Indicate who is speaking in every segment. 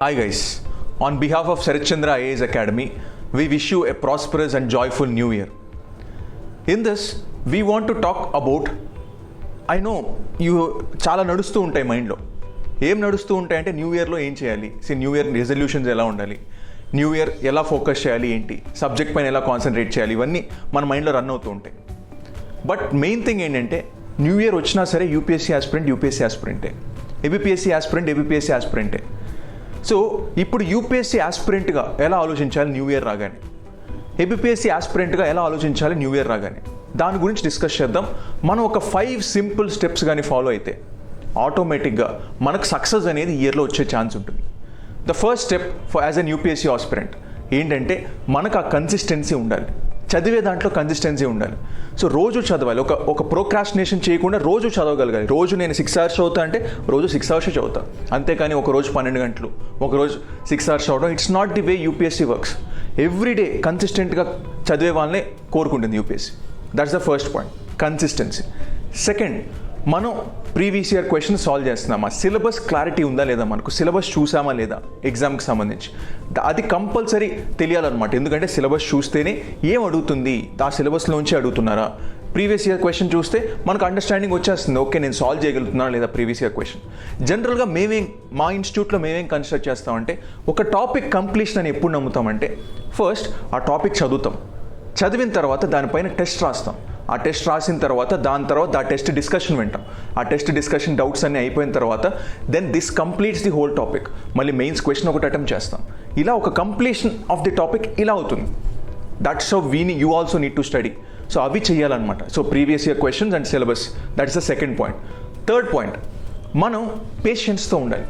Speaker 1: Hi guys, on behalf of Sarit Chandra IAS Academy, we wish you a prosperous and joyful new year. In this, we want to talk about, I know you చాలా నడుస్తూ ఉంటాయి మైండ్లో. ఏం నడుస్తూ ఉంటాయంటే new ఇయర్లో ఏం చేయాలి, న్యూ ఇయర్ రెజల్యూషన్స్ ఎలా ఉండాలి, న్యూ ఇయర్ ఎలా ఫోకస్ చేయాలి, ఏంటి సబ్జెక్ట్ పైన ఎలా కాన్సన్ట్రేట్ చేయాలి, ఇవన్నీ మన మైండ్లో రన్ అవుతూ ఉంటాయి. బట్ మెయిన్ థింగ్ ఏంటంటే న్యూ ఇయర్ వచ్చినా సరే యూపీఎస్సీ యాస్పిరెంటే, ఏబిపిఎస్సీ యాస్పిరెంటే. సో ఇప్పుడు యూపీఎస్సీ యాస్పిరెంట్గా ఎలా ఆలోచించాలి న్యూ ఇయర్ రాగానే, ఏబిపిఎస్సీ యాస్పిరెంట్గా ఎలా ఆలోచించాలి న్యూ ఇయర్ రాగానే, దాని గురించి డిస్కస్ చేద్దాం. మనం ఒక 5 సింపుల్ స్టెప్స్ కానీ ఫాలో అయితే ఆటోమేటిక్గా మనకు సక్సెస్ అనేది ఇయర్లో వచ్చే ఛాన్స్ ఉంటుంది. The first step for as an UPSC aspirant ఏంటంటే మనకు ఆ కన్సిస్టెన్సీ ఉండాలి, చదివే దాంట్లో కన్సిస్టెన్సీ ఉండాలి. సో రోజు చదవాలి, ఒక ప్రోక్రాస్టినేషన్ చేయకుండా రోజు చదవగలగాలి. రోజు నేను 6 hours చదువుతా అంటే రోజు 6 hours చదువుతా, అంతేకాని ఒకరోజు 12 గంటలు, ఒకరోజు 6 hours చదవడం it's not the way UPSC works. Everyday కన్సిస్టెంట్గా చదివే వాళ్ళనే కోరుకుంటుంది UPSC. That's the first point, consistency. Second, మనం ప్రీవియస్ ఇయర్ క్వశ్చన్ సాల్వ్ చేస్తున్నామా, సిలబస్ క్లారిటీ ఉందా లేదా, మనకు సిలబస్ చూసామా లేదా ఎగ్జామ్కి సంబంధించి, అది కంపల్సరీ తెలియాలన్నమాట. ఎందుకంటే సిలబస్ చూస్తేనే ఏం అడుగుతుంది, ఆ సిలబస్లోంచి అడుగుతున్నారా. ప్రీవియస్ ఇయర్ క్వశ్చన్ చూస్తే మనకు అండర్స్టాండింగ్ వచ్చేస్తుంది, ఓకే నేను సాల్వ్ చేయగలుగుతున్నాను లేదా ప్రీవియస్ ఇయర్ క్వశ్చన్. జనరల్గా మా ఇన్స్టిట్యూట్లో మేమేం కన్సిడర్ చేస్తామంటే, ఒక టాపిక్ కంప్లీషన్ అని ఎప్పుడు నమ్ముతామంటే, ఫస్ట్ ఆ టాపిక్ చదువుతాం, చదివిన తర్వాత దానిపైన టెస్ట్ రాస్తాం, ఆ టెస్ట్ రాసిన తర్వాత దాని తర్వాత ఆ టెస్ట్ డిస్కషన్ వింటాం, ఆ టెస్ట్ డిస్కషన్ డౌట్స్ అన్నీ అయిపోయిన తర్వాత then this completes the whole topic. మళ్ళీ మెయిన్స్ క్వశ్చన్ ఒకటి అటెంప్ట్ చేస్తాం. ఇలా ఒక కంప్లీషన్ ఆఫ్ ది టాపిక్ ఇలా అవుతుంది. That's how you also need to study. So అవి చేయాలన్నమాట. So previous year questions and syllabus, that's the second point. Third point, మనం పేషెన్స్తో ఉండాలి.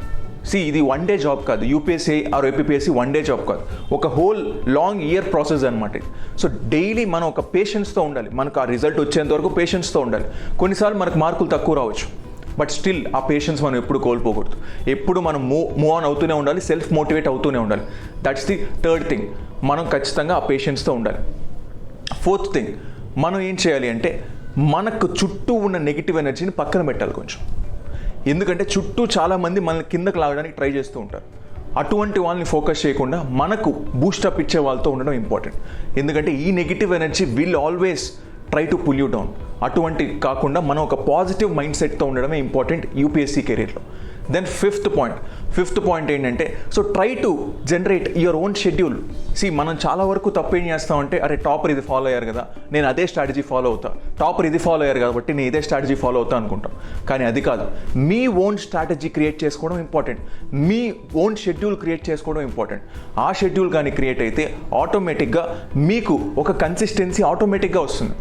Speaker 1: ఇది 1 day జాబ్ కాదు, UPSC or APSC 1 day job కాదు, ఒక హోల్ లాంగ్ ఇయర్ ప్రాసెస్ అనమాట ఇది. సో డైలీ మనం ఒక పేషెన్స్తో ఉండాలి, మనకు ఆ రిజల్ట్ వచ్చేంత వరకు పేషెన్స్తో ఉండాలి. కొన్నిసార్లు మనకు మార్కులు తక్కువ రావచ్చు, బట్ స్టిల్ ఆ పేషెన్స్ మనం ఎప్పుడు కోల్పోకూడదు. ఎప్పుడు మనం మూవ్ ఆన్ అవుతూనే ఉండాలి, సెల్ఫ్ మోటివేట్ అవుతూనే ఉండాలి. దట్స్ ది థర్డ్ థింగ్, మనం ఖచ్చితంగా ఆ పేషెన్స్తో ఉండాలి. ఫోర్త్ థింగ్, మనం ఏం చేయాలి అంటే మనకు చుట్టూ ఉన్న నెగిటివ్ ఎనర్జీని పక్కన పెట్టాలి కొంచెం. ఎందుకంటే చుట్టూ చాలామంది మనల్ని కిందకు లాగడానికి ట్రై చేస్తూ ఉంటారు. అటువంటి వాళ్ళని ఫోకస్ చేయకుండా మనకు బూస్టప్ ఇచ్చే వాళ్ళతో ఉండడం ఇంపార్టెంట్. ఎందుకంటే ఈ negative energy will always try to pull you down. అటువంటి కాకుండా మనం ఒక పాజిటివ్ మైండ్ సెట్తో ఉండడమే ఇంపార్టెంట్ యూపీఎస్సీ కెరీర్లో. దెన్ ఫిఫ్త్ పాయింట్ ఏంటంటే, so try to generate your own schedule. మనం చాలా వరకు తప్పు ఏం చేస్తామంటే, అరే టాపర్ ఇది ఫాలో అయ్యారు కదా, నేను అదే స్ట్రాటజీ ఫాలో అవుతా, టాపర్ ఇది ఫాలో అయ్యారు కాబట్టి నేను ఇదే స్ట్రాటజీ ఫాలో అవుతా అనుకుంటాం. కానీ అది కాదు, మీ ఓన్ స్ట్రాటజీ క్రియేట్ చేసుకోవడం ఇంపార్టెంట్, మీ ఓన్ షెడ్యూల్ క్రియేట్ చేసుకోవడం ఇంపార్టెంట్. ఆ షెడ్యూల్ కానీ క్రియేట్ అయితే ఆటోమేటిక్గా మీకు ఒక కన్సిస్టెన్సీ ఆటోమేటిక్గా వస్తుంది.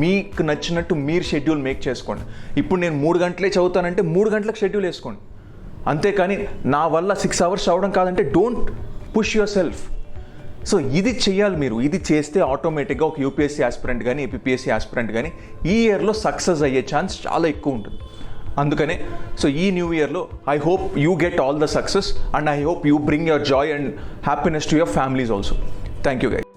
Speaker 1: మీకు నచ్చినట్టు మీరు షెడ్యూల్ మేక్ చేసుకోండి. ఇప్పుడు నేను 3 గంటలే చదువుతానంటే 3 గంటలకు షెడ్యూల్ వేసుకోండి, అంతేకాని నా వల్ల 6 hours చదవడం కాదంటే don't push your self. So ఇది చేయాలి మీరు. ఇది చేస్తే ఆటోమేటిక్గా ఒక యూపీఎస్సీ యాస్పిరెంట్ కానీ ఏపీఎస్సీ యాస్పిరెంట్ కానీ ఈ ఇయర్లో సక్సెస్ అయ్యే ఛాన్స్ చాలా ఎక్కువ ఉంటుంది. అందుకనే సో ఈ న్యూ ఇయర్లో I hope you get all the success and I hope you bring your Joy and happiness to your families also. Thank you guys.